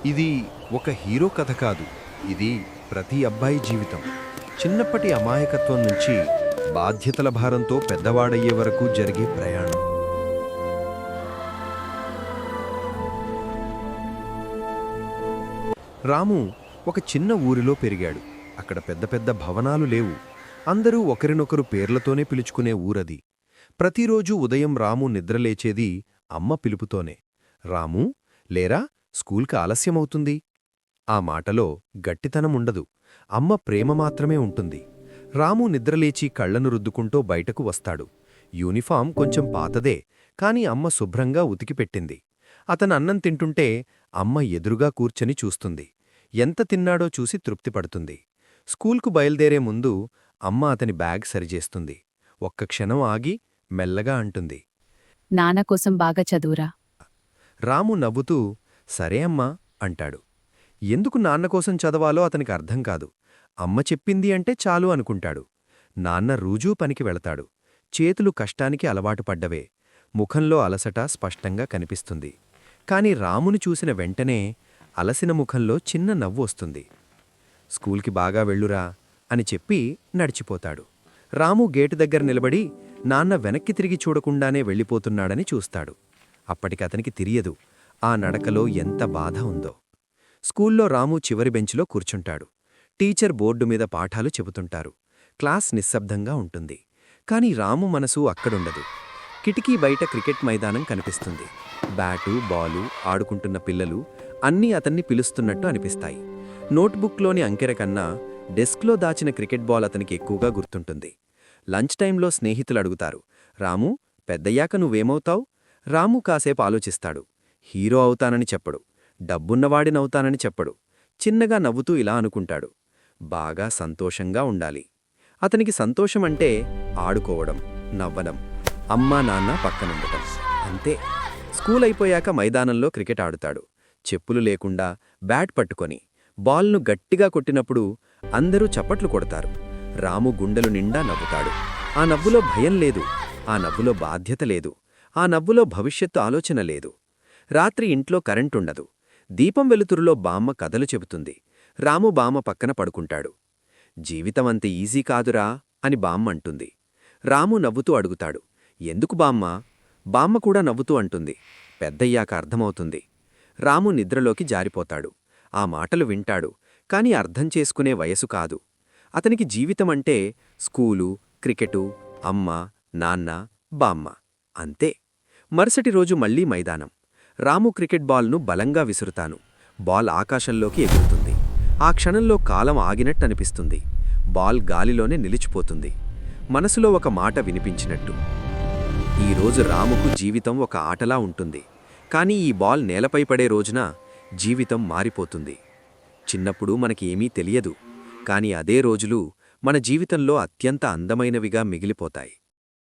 ఇది ఒక హీరో కథ కాదు. ఇది ప్రతి అబ్బాయి జీవితం. చిన్నప్పటి అమాయకత్వం నుంచి బాధ్యతల భారంతో పెద్దవాడయ్యే వరకు జరిగే ప్రయాణం. రాము ఒక చిన్న ఊరిలో పెరిగాడు. అక్కడ పెద్ద పెద్ద భవనాలు లేవు. అందరూ ఒకరినొకరు పేర్లతోనే పిలుచుకునే ఊరది. ప్రతిరోజూ ఉదయం రాము నిద్రలేచేది అమ్మ పిలుపుతోనే. రామూ, లేరా, స్కూల్కి ఆలస్యమవుతుంది. ఆ మాటలో గట్టితనముండదు, అమ్మ ప్రేమ మాత్రమే ఉంటుంది. రాము నిద్రలేచి కళ్లను రుద్దుకుంటూ బయటకు వస్తాడు. యూనిఫామ్ కొంచెం పాతదే, కాని అమ్మ శుభ్రంగా ఉతికిపెట్టింది. అతను అన్నం తింటుంటే అమ్మ ఎదురుగా కూర్చొని చూస్తుంది. ఎంత తిన్నాడో చూసి తృప్తిపడుతుంది. స్కూల్కు బయల్దేరే ముందు అమ్మ అతని బ్యాగ్ సరిచేస్తుంది. ఒక్క క్షణం ఆగి మెల్లగా అంటుంది, నాన్న కోసం బాగా చదువురా. రాము నవ్వుతూ సరే అమ్మా అంటాడు. ఎందుకు నాన్నకోసం చదవాలో అతనికి అర్థం కాదు. అమ్మ చెప్పింది అంటే చాలు అనుకుంటాడు. నాన్న రోజూ పనికి వెళతాడు. చేతులు కష్టానికి అలవాటు పడ్డవే. ముఖంలో అలసట స్పష్టంగా కనిపిస్తుంది. కాని రాముని చూసిన వెంటనే అలసిన ముఖంలో చిన్న నవ్వు వస్తుంది. స్కూల్కి బాగా వెళ్ళురా అని చెప్పి నడిచిపోతాడు. రాము గేటు దగ్గర నిలబడి నాన్న వెనక్కి తిరిగి చూడకుండానే వెళ్ళిపోతున్నాడని చూస్తాడు. అప్పటికతనికి తెలియదు ఆ నడకలో ఎంత బాధ ఉందో. స్కూల్లో రాము చివరి బెంచ్లో కూర్చుంటాడు. టీచర్ బోర్డు మీద పాఠాలు చెబుతుంటారు. క్లాస్ నిశ్శబ్దంగా ఉంటుంది. కాని రాము మనసు అక్కడుండదు. కిటికీ బయట క్రికెట్ మైదానం కనిపిస్తుంది. బ్యాటు, బాలు ఆడుకుంటున్న పిల్లలు అన్నీ అతన్ని పిలుస్తున్నట్టు అనిపిస్తాయి. నోట్బుక్లోని అంకెర కన్నా డెస్క్లో దాచిన క్రికెట్ బాల్ అతనికి ఎక్కువగా గుర్తుంటుంది. లంచ్ టైంలో స్నేహితులు అడుగుతారు, రాము, పెద్దయ్యాక నువ్వేమవుతావు? రాము కాసేపు ఆలోచిస్తాడు. హీరో అవుతానని చెప్పడు, డబ్బున్నవాడినవుతానని చెప్పడు. చిన్నగా నవ్వుతూ ఇలా అనుకుంటాడు, బాగా సంతోషంగా ఉండాలి. అతనికి సంతోషమంటే ఆడుకోవడం, నవ్వడం, అమ్మా నాన్న పక్కనుండటం, అంతే. స్కూల్ అయిపోయాక మైదానంలో క్రికెట్ ఆడుతాడు. చెప్పులు లేకుండా బ్యాట్ పట్టుకొని బాల్ను గట్టిగా కొట్టినప్పుడు అందరూ చప్పట్లు కొడతారు. రాము గుండెలు నిండా నవ్వుతాడు. ఆ నవ్వులో భయం లేదు, ఆ నవ్వులో బాధ్యత లేదు, ఆ నవ్వులో భవిష్యత్తు ఆలోచన లేదు. రాత్రి ఇంట్లో కరెంటుండదు. దీపం వెలుతురులో బామ్మ కథలు చెబుతుంది. రాము బామ్మ పక్కన పడుకుంటాడు. జీవితమంత ఈజీ కాదురా అని బామ్మ అంటుంది. రాము నవ్వుతూ అడుగుతాడు, ఎందుకు బామ్మ? బామ్మ కూడా నవ్వుతూ అంటుంది, పెద్దయ్యాక అర్థమవుతుంది. రాము నిద్రలోకి జారిపోతాడు. ఆ మాటలు వింటాడు, కాని అర్థం చేసుకునే వయసు కాదు. అతనికి జీవితమంటే స్కూలు, క్రికెటు, అమ్మ, నాన్న, బామ్మ, అంతే. మరుసటి రోజు మళ్లీ మైదానం. రాము క్రికెట్ బాల్ను బలంగా విసురుతాను. బాల్ ఆకాశంలోకి ఎగురుతుంది. ఆ క్షణంలో కాలం ఆగినట్టనిపిస్తుంది. బాల్ గాలిలోనే నిలిచిపోతుంది. మనసులో ఒక మాట వినిపించినట్టు, ఈరోజు రాముకు జీవితం ఒక ఆటలా ఉంటుంది. కాని ఈ బాల్ నేలపై పడే రోజున జీవితం మారిపోతుంది. చిన్నప్పుడు మనకి ఏమీ తెలియదు, కాని అదే రోజులు మన జీవితంలో అత్యంత అందమైనవిగా మిగిలిపోతాయి.